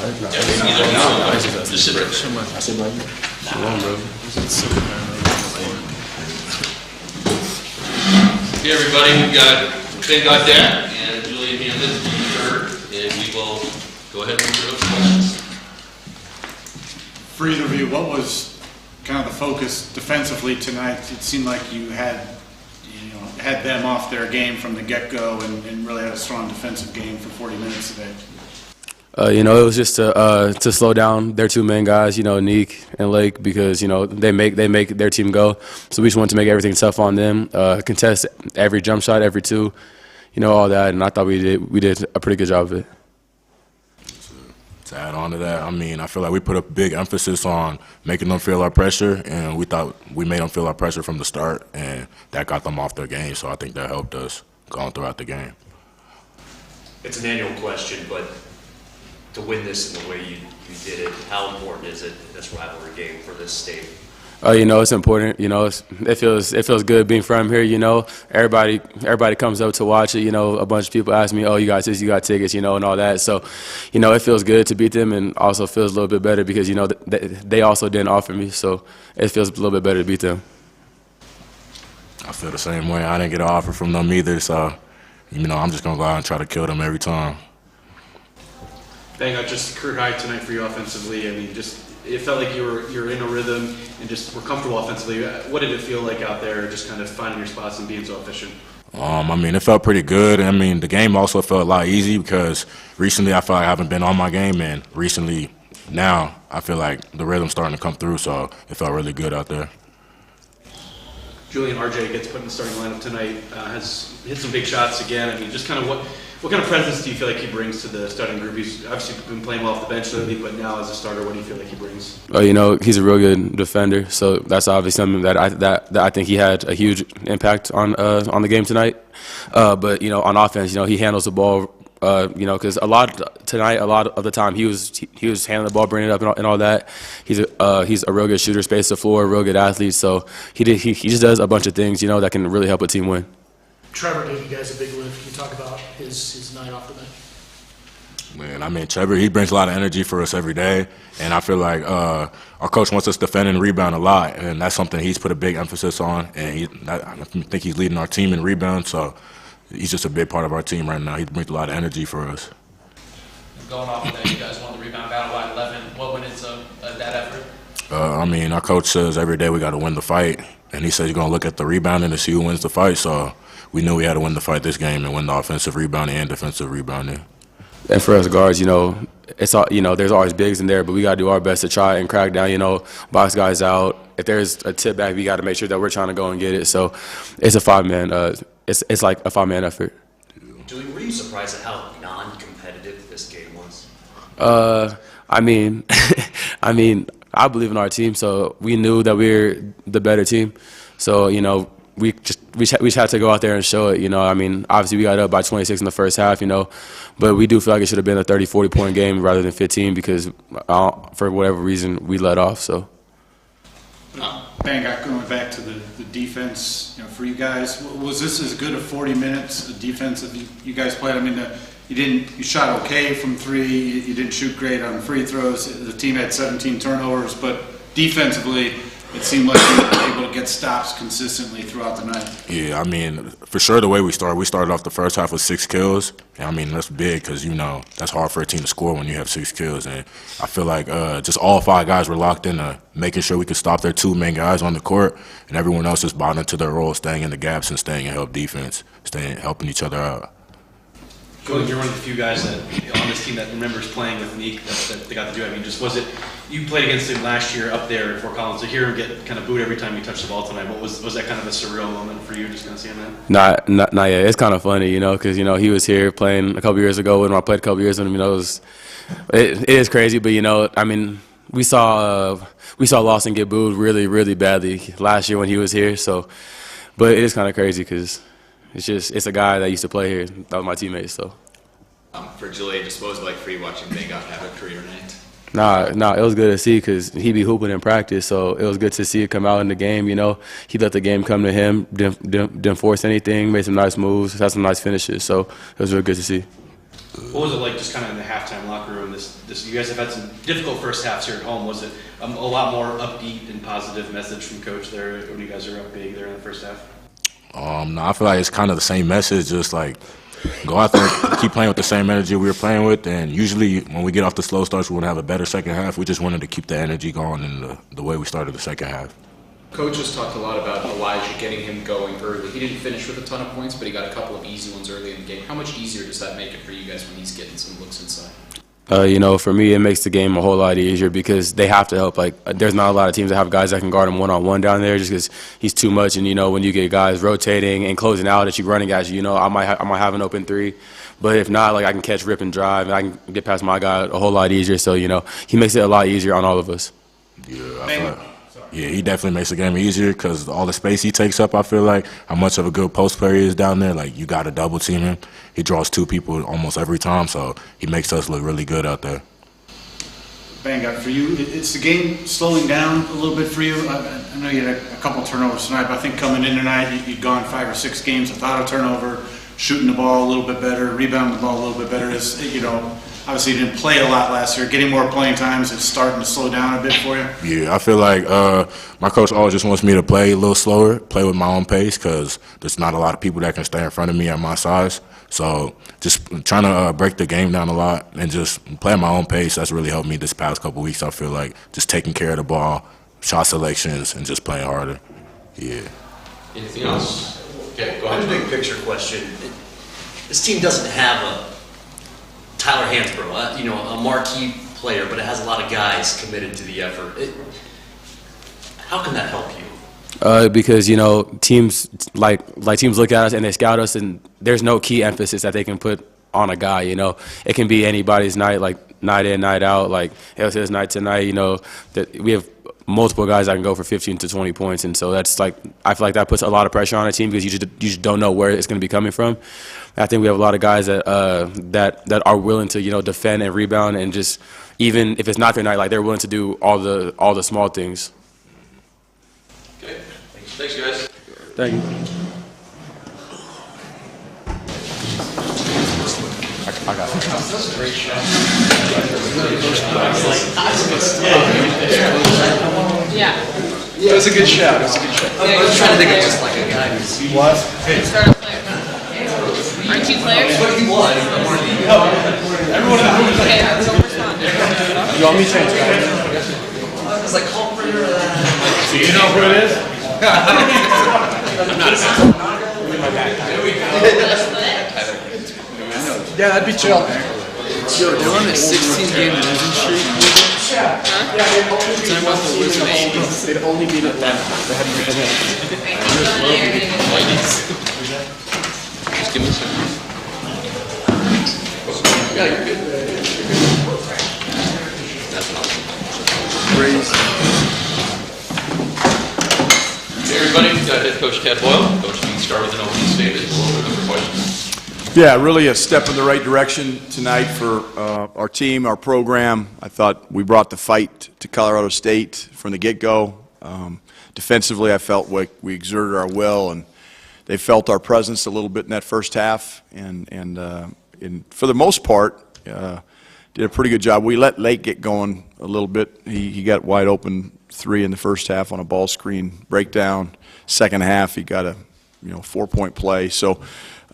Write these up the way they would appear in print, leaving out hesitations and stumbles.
Hey everybody, we got Ben got that and Julian Hamlin third, and we will go ahead and move to those questions. For either of you, what was kind of the focus defensively tonight? It seemed like you had them off their game from the get-go and really had a strong defensive game for 40 minutes today. It was just to slow down their two main guys, Neek and Lake, because they make their team go. So we just wanted to make everything tough on them, contest every jump shot, every two, all that. And I thought we did a pretty good job of it. To add on to that, I feel like we put a big emphasis on making them feel our pressure, and we thought we made them feel our pressure from the start, and that got them off their game. So I think that helped us going throughout the game. It's an annual question, but to win this in the way you did it, how important is it in this rivalry game for this state? It's important. It feels good being from here. Everybody comes up to watch it. A bunch of people ask me, "Oh, you got this, you got tickets," and all that. So, it feels good to beat them, and also feels a little bit better because they also didn't offer me. So it feels a little bit better to beat them. I feel the same way. I didn't get an offer from them either, so I'm just gonna go out and try to kill them every time. Bang out just career high tonight for you offensively. It felt like you were in a rhythm and just were comfortable offensively. What did it feel like out there, just kind of finding your spots and being so efficient? It felt pretty good. The game also felt a lot easy because recently I feel like I haven't been on my game, and recently now I feel like the rhythm's starting to come through, so it felt really good out there. Julian, RJ gets put in the starting lineup tonight, has hit some big shots again. Just kind of what kind of presence do you feel like he brings to the starting group? He's obviously been playing well off the bench lately, but now as a starter, what do you feel like he brings? He's a real good defender, so that's obviously something that I think he had a huge impact on the game tonight. But on offense, he handles the ball. Because a lot of the time he was handling the ball, bringing it up, and all that. He's a real good shooter, space the floor, real good athlete. So he just does a bunch of things, that can really help a team win. Trevor gave you guys a big lift. Can you talk about his night off the bench? Man, Trevor, he brings a lot of energy for us every day, and I feel like our coach wants us to defend and rebound a lot, and that's something he's put a big emphasis on, and I think he's leading our team in rebound, so he's just a big part of our team right now. He brings a lot of energy for us. Going off of that, you guys won the rebound battle by 11. What went into that effort? Our coach says every day we got to win the fight, and he says he's going to look at the rebounding to see who wins the fight, so we knew we had to win the fight this game and win the offensive rebounding and defensive rebounding. And for us guards, it's all, there's always bigs in there, but we got to do our best to try and crack down, box guys out. If there's a tip back, we got to make sure that we're trying to go and get it. So it's a it's like a 5-man effort. Julie, were you surprised at how non-competitive this game was? I believe in our team, so we knew that we were the better team. So, we just had to go out there and show it, Obviously, we got up by 26 in the first half, but we do feel like it should have been a 30, 40-point game rather than 15 because for whatever reason we let off. So. Bang, going back to the defense, for you guys, was this as good a 40 minutes of defense that you guys played? You shot okay from three, you didn't shoot great on free throws. The team had 17 turnovers, but defensively, it seemed like you were able to get stops consistently throughout the night. Yeah, for sure the way we started off the first half with 6 kills. That's big because, that's hard for a team to score when you have 6 kills. And I feel like just all 5 guys were locked into making sure we could stop their 2 main guys on the court, and everyone else just bought into their role, staying in the gaps and staying in help defense, helping each other out. You're one of the few guys that on this team that remembers playing with Neek that they got to do. You played against him last year up there at Fort Collins. To hear him get kind of booed every time he touched the ball tonight, was that kind of a surreal moment for you, just kind of seeing that? Not yet. It's kind of funny, because he was here playing a couple years ago when I played a couple years with him. It is crazy, but we saw Lawson get booed really, really badly last year when he was here. So, but it is kind of crazy because. It's a guy that used to play here. That was my teammate, so. For Julian, just what was it like for you watching Bangkok have a career night? Nah, it was good to see because he be hooping in practice, so it was good to see it come out in the game, He let the game come to him, didn't force anything, made some nice moves, had some nice finishes, so it was really good to see. What was it like just kind of in the halftime locker room? You guys have had some difficult first halves here at home. Was it a lot more upbeat and positive message from Coach there when you guys are up big there in the first half? No, I feel like it's kind of the same message, just like go out there, keep playing with the same energy we were playing with, and usually when we get off the slow starts, we want to have a better second half. We just wanted to keep the energy going in the way we started the second half. Coach has talked a lot about Elijah, getting him going early. He didn't finish with a ton of points, but he got a couple of easy ones early in the game. How much easier does that make it for you guys when he's getting some looks inside? For me, it makes the game a whole lot easier because they have to help. Like, there's not a lot of teams that have guys that can guard him one-on-one down there just because he's too much. And, when you get guys rotating and closing out at you, running at you, I might have an open three. But if not, I can catch, rip, and drive, and I can get past my guy a whole lot easier. So, he makes it a lot easier on all of us. Yeah, he definitely makes the game easier because all the space he takes up, I feel like, how much of a good post player he is down there. Like, you got to double team him. He draws two people almost every time, so he makes us look really good out there. Bang, for you, it's the game slowing down a little bit for you. I know you had a couple turnovers tonight, but I think coming in tonight, you'd gone 5 or 6 games without a turnover, shooting the ball a little bit better, rebounding the ball a little bit better. Obviously you didn't play a lot last year. Getting more playing times, it's starting to slow down a bit for you? Yeah, I feel like my coach always just wants me to play a little slower, play with my own pace, because there's not a lot of people that can stay in front of me at my size. So just trying to break the game down a lot and just play at my own pace, that's really helped me this past couple weeks. I feel like just taking care of the ball, shot selections, and just playing harder. Yeah. Anything else? Okay, go ahead. One big picture question. This team doesn't have a Tyler Hansbrough, a marquee player, but it has a lot of guys committed to the effort. How can that help you? Because teams teams look at us and they scout us, and there's no key emphasis that they can put on a guy. It can be anybody's night, like night in, night out. Like it was his night tonight. That we have multiple guys that can go for 15 to 20 points, and so that's I feel like that puts a lot of pressure on a team because you just don't know where it's going to be coming from. I think we have a lot of guys that that are willing to defend and rebound, and just even if it's not their night, they're willing to do all the small things. Okay, thanks guys. Thank you. I got it. That's a great shot. Yeah. It was a good shot. I was trying to think of just like a guy who's... What? Start a player. Aren't you players? But he was. Everyone in the room is like... Okay, so respond. You want me to change, guys? I was like, call for your... Do you know who it is? Yeah, that'd be chill. Yo, they're on a 16-game losing streak. Talking about the losing streak. They'd only beat it that. Just give me a second. Yeah, you're good. That's an awesome. Crazy. Hey everybody, we've got head coach Tad Boyle. Coach, you can start with an opening statement. A little bit of questions. Yeah, really a step in the right direction tonight for our team, our program. I thought we brought the fight to Colorado State from the get-go. Defensively, I felt like we exerted our will, and they felt our presence a little bit in that first half. And for the most part, did a pretty good job. We let Lake get going a little bit. He got wide open 3 in the first half on a ball screen breakdown. Second half, he got a 4-point play. So.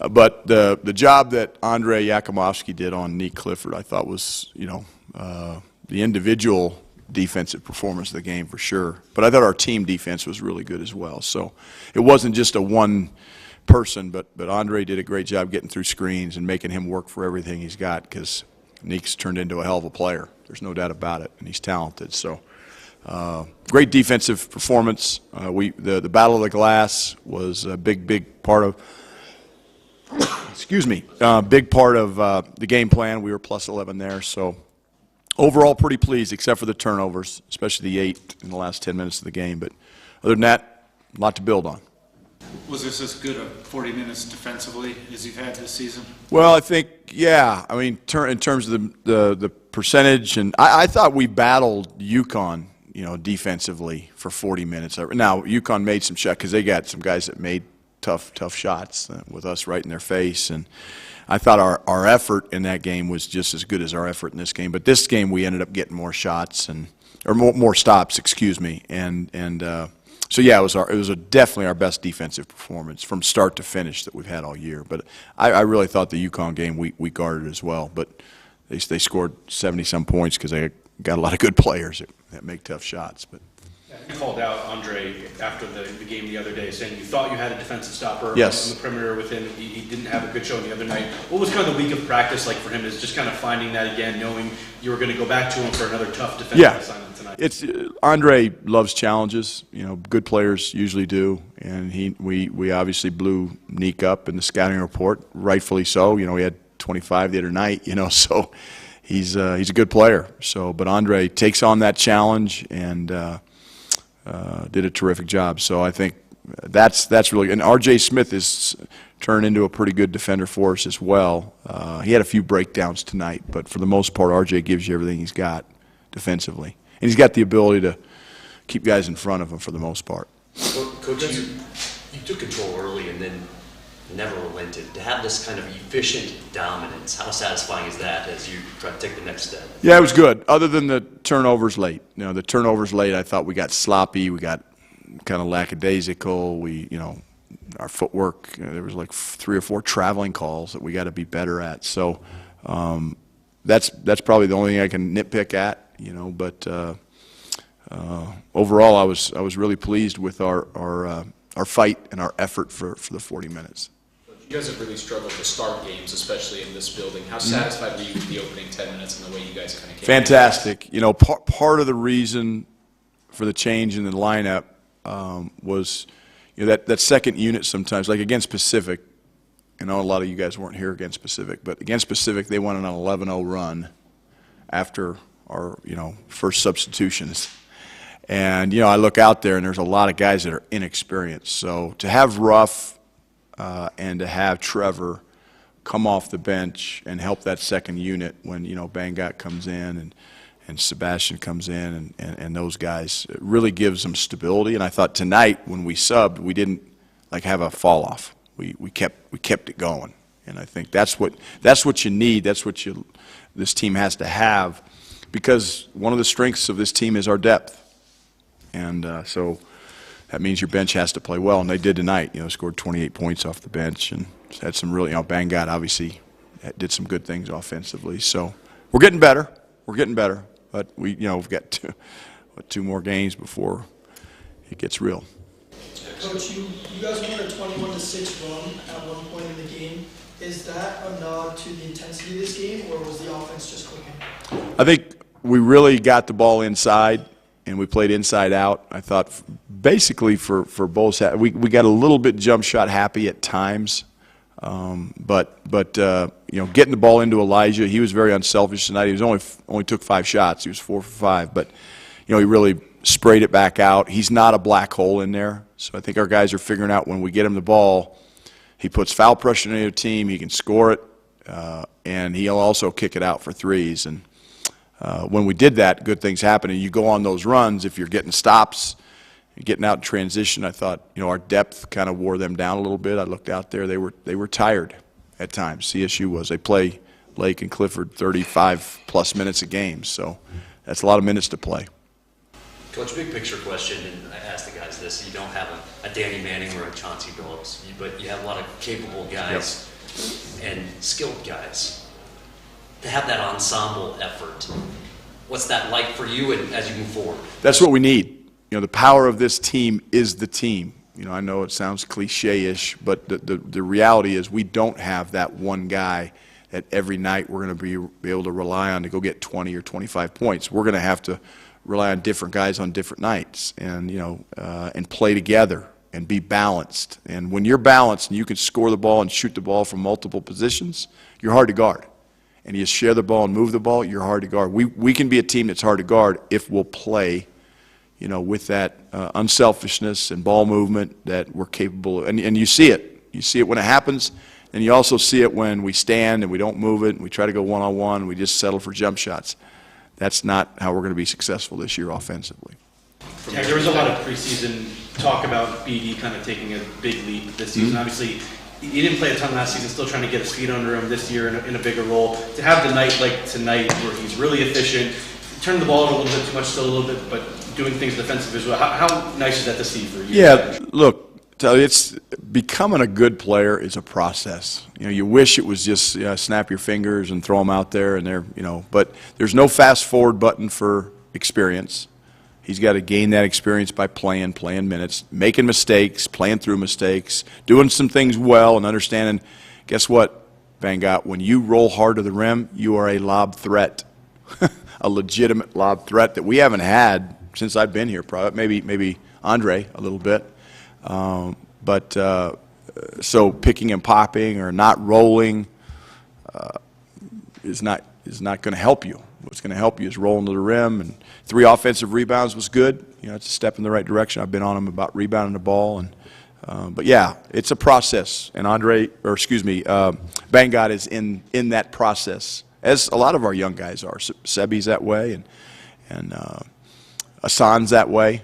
But the job that Andre Yakumovsky did on Nick Clifford, I thought was, the individual defensive performance of the game for sure. But I thought our team defense was really good as well. So it wasn't just a one person, but Andre did a great job getting through screens and making him work for everything he's got, because Nick's turned into a hell of a player. There's no doubt about it, and he's talented. So great defensive performance. The Battle of the Glass was a big part of. Excuse me, big part of the game plan. We were plus 11 there, so overall pretty pleased, except for the turnovers, especially the 8 in the last 10 minutes of the game. But other than that, a lot to build on. Was this as good a 40 minutes defensively as you've had this season? Well, I think, yeah. I mean, in terms of the percentage, and I thought we battled UConn, defensively for 40 minutes. Now, UConn made some shots because they got some guys that made tough shots with us right in their face, and I thought our effort in that game was just as good as our effort in this game. But this game, we ended up getting more shots or more stops, excuse me. So yeah, it was definitely our best defensive performance from start to finish that we've had all year. But I really thought the UConn game we guarded as well. But they scored 70-some points because they got a lot of good players that make tough shots. But You called out Andre after the game the other day, saying you thought you had a defensive stopper Yes. on the perimeter with him. He didn't have a good showing the other night. What was kind of the week of practice like for him? Is just kind of finding that again, knowing you were going to go back to him for another tough defensive assignment tonight? It's Andre loves challenges. Good players usually do, and we obviously blew Neek up in the scouting report, rightfully so. He had 25 the other night. So he's a good player. But Andre takes on that challenge and did a terrific job. So I think that's really good. And R.J. Smith has turned into a pretty good defender for us as well. He had a few breakdowns tonight, but for the most part, R.J. gives you everything he's got defensively. And he's got the ability to keep guys in front of him for the most part. Coach, you took control early and then never relented. To have this kind of efficient dominance, how satisfying is that as you try to take the next step? Yeah, it was good, other than the turnovers late. The turnovers late, I thought we got sloppy, we got kind of lackadaisical, our footwork, there was like 3 or 4 traveling calls that we got to be better at. So that's probably the only thing I can nitpick at, but overall I was really pleased with our fight and our effort for the 40 minutes. You guys have really struggled to start games, especially in this building. How satisfied were you with the opening 10 minutes and the way you guys kind of came Fantastic. Part of the reason for the change in the lineup was that second unit sometimes, like against Pacific. I know a lot of you guys weren't here against Pacific, but against Pacific they went on an 11-0 run after our first substitutions. And I look out there and there's a lot of guys that are inexperienced. So to have Ruff and to have Trevor come off the bench and help that second unit when Bangat comes in and Sebastian comes in and those guys, it really gives them stability. And I thought tonight when we subbed, we didn't have a fall off. We kept it going. And I think that's what you need. That's what this team has to have, because one of the strengths of this team is our depth. And so that means your bench has to play well, and they did tonight. Scored 28 points off the bench and had some really, Bangat obviously did some good things offensively. So we're getting better. But we've got two more games before it gets real. Coach, you guys won a 21-6 run at one point in the game. Is that a nod to the intensity of this game, or was the offense just clicking? I think we really got the ball inside, and we played inside out. I thought basically for both sides, we got a little bit jump shot happy at times, but getting the ball into Elijah, he was very unselfish tonight. He was only took 5 shots. He was 4 for 5, but he really sprayed it back out. He's not a black hole in there, so I think our guys are figuring out when we get him the ball, he puts foul pressure on the other team. He can score it, and he'll also kick it out for threes. And when we did that, good things happen. And you go on those runs, if you're getting stops, getting out in transition, I thought our depth kind of wore them down a little bit. I looked out there; they were tired at times. CSU was. They play Lake and Clifford 35+ minutes a game, so that's a lot of minutes to play. Coach, big picture question, and I asked the guys this: you don't have a Danny Manning or a Chauncey Billups, but you have a lot of capable guys and skilled guys. To have that ensemble effort, what's that like for you and as you move forward? That's what we need. The power of this team is the team. I know it sounds cliche-ish, but the reality is we don't have that one guy that every night we're going to be able to rely on to go get 20 or 25 points. We're going to have to rely on different guys on different nights, and and play together and be balanced. And when you're balanced and you can score the ball and shoot the ball from multiple positions, you're hard to guard. And you share the ball and move the ball, you're hard to guard. We can be a team that's hard to guard if we'll play, with that unselfishness and ball movement that we're capable of. And you see it. You see it when it happens, and you also see it when we stand and we don't move it and we try to go one-on-one and we just settle for jump shots. That's not how we're going to be successful this year offensively. Yeah, there was a lot of preseason talk about BD kind of taking a big leap this season. Obviously, he didn't play a ton last season, still trying to get his feet under him this year in a bigger role. To have the night like tonight where he's really efficient, turning the ball over a little bit too much, still a little bit, but doing things defensive as well. How nice is that to see for you? Yeah, look, it's becoming a good player is a process. You know, you wish it was just snap your fingers and throw them out there, and but there's no fast forward button for experience. He's got to gain that experience by playing minutes, making mistakes, playing through mistakes, doing some things well, and understanding. Guess what, Van Gogh? When you roll hard to the rim, you are a lob threat, a legitimate lob threat that we haven't had since I've been here. Probably maybe Andre a little bit. So picking and popping or not rolling is not going to help you. What's going to help you is rolling to the rim, and 3 offensive rebounds was good. You know, it's a step in the right direction. I've been on him about rebounding the ball, but yeah, it's a process. And Bangott is in that process, as a lot of our young guys are. Sebi's that way, and Hassan's that way. You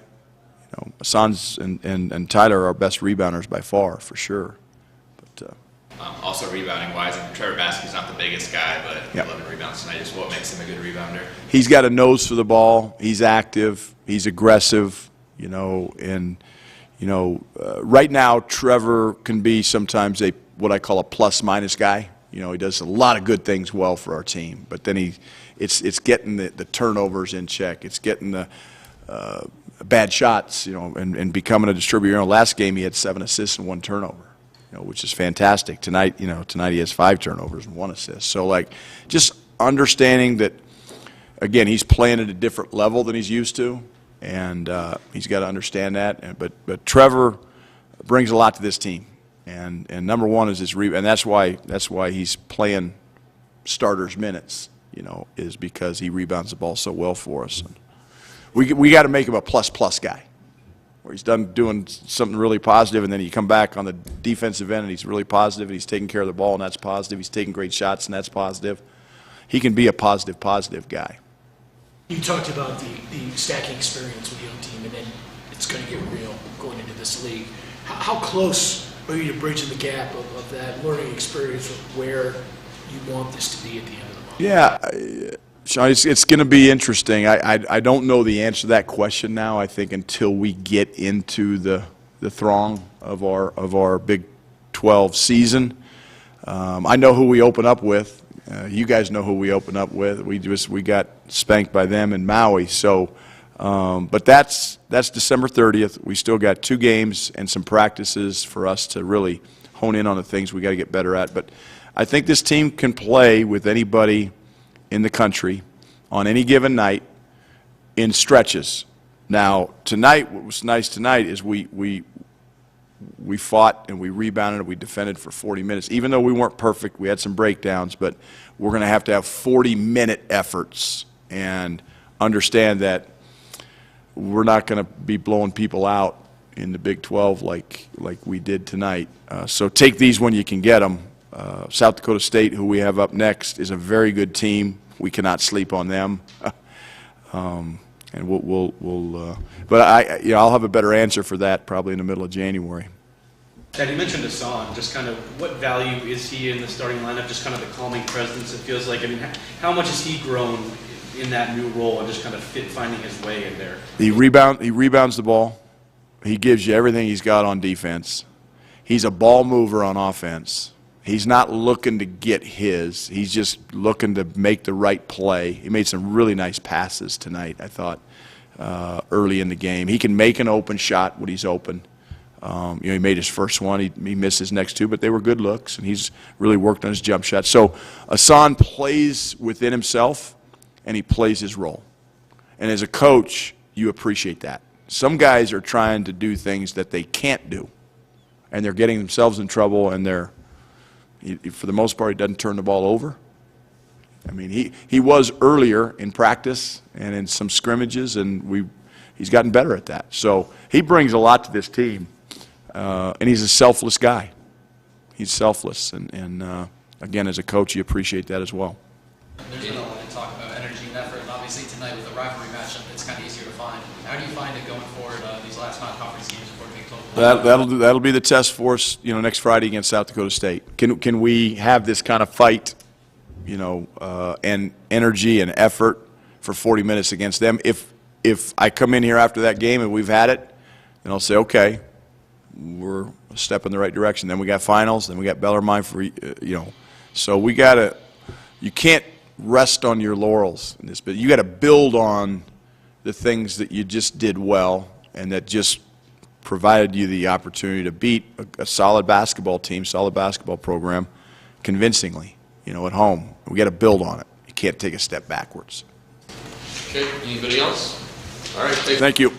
know, Hassan's and Tyler are our best rebounders by far, for sure. But also rebounding-wise, Trevor Baskin's not the biggest guy, but yeah. 11 rebounds tonight. Just what makes him a good rebounder? He's got a nose for the ball. He's active. He's aggressive. You know, and right now Trevor can be sometimes what I call a plus-minus guy. You know, he does a lot of good things well for our team, but then it's getting the turnovers in check. It's getting the bad shots, and becoming a distributor. You know, last game he had 7 assists and 1 turnover, which is fantastic. Tonight he has 5 turnovers and 1 assist. So, just understanding that, again, he's playing at a different level than he's used to, and he's got to understand that. But Trevor brings a lot to this team, and number one is his and that's why he's playing starters minutes. Is because he rebounds the ball so well for us. And we got to make him a plus guy, where he's doing something really positive, and then you come back on the defensive end and he's really positive, and he's taking care of the ball, and that's positive. He's taking great shots, and that's positive. He can be a positive guy. You talked about the stacking experience with the young team, and then it's going to get real going into this league. How close are you to bridging the gap of that learning experience with where you want this to be at the end of the month? Yeah, Sean, it's going to be interesting. I don't know the answer to that question now. I think until we get into the throng of our Big 12 season. I know who we open up with. You guys know who we open up with. We got spanked by them in Maui. So, but that's December 30th. We still got 2 games and some practices for us to really hone in on the things we got to get better at. But I think this team can play with anybody in the country on any given night in stretches. Now, tonight, what was nice tonight is we fought and we rebounded and we defended for 40 minutes. Even though we weren't perfect, we had some breakdowns, but we're going to have 40-minute efforts and understand that we're not going to be blowing people out in the Big 12 like we did tonight. So take these when you can get them. South Dakota State, who we have up next, is a very good team. We cannot sleep on them. And but I'll have a better answer for that probably in the middle of January. Tad, you mentioned Hassan. Just kind of what value is he in the starting lineup? Just kind of the calming presence. It feels like. I mean, how much has he grown in that new role and just kind of finding his way in there? He rebounds the ball. He gives you everything he's got on defense. He's a ball mover on offense. He's not looking to get his. He's just looking to make the right play. He made some really nice passes tonight, I thought, early in the game. He can make an open shot when he's open. He made his first one. He missed his next 2, but they were good looks, and he's really worked on his jump shot. So Hassan plays within himself, and he plays his role. And as a coach, you appreciate that. Some guys are trying to do things that they can't do, and they're getting themselves in trouble, and for the most part, he doesn't turn the ball over. I mean, he was earlier in practice and in some scrimmages, and he's gotten better at that. So he brings a lot to this team, and he's a selfless guy. He's selfless, and again, as a coach, you appreciate that as well. There's been a lot of talk talk about energy and effort, and obviously tonight with the rivalry matchup, it's kind of easier to find. How do you find it going forward these last non-conference games before the Big 12? That'll be the test for us, next Friday against South Dakota State. Can we have this kind of fight, and energy and effort for 40 minutes against them? If I come in here after that game and we've had it, then I'll say, okay, we're a step in the right direction. Then we got finals, then we got Bellarmine for, So you can't rest on your laurels in this, but you got to build on the things that you just did well and that just provided you the opportunity to beat a solid basketball team, solid basketball program convincingly, at home. We got to build on it. You can't take a step backwards. Okay, anybody else? All right, Thank you.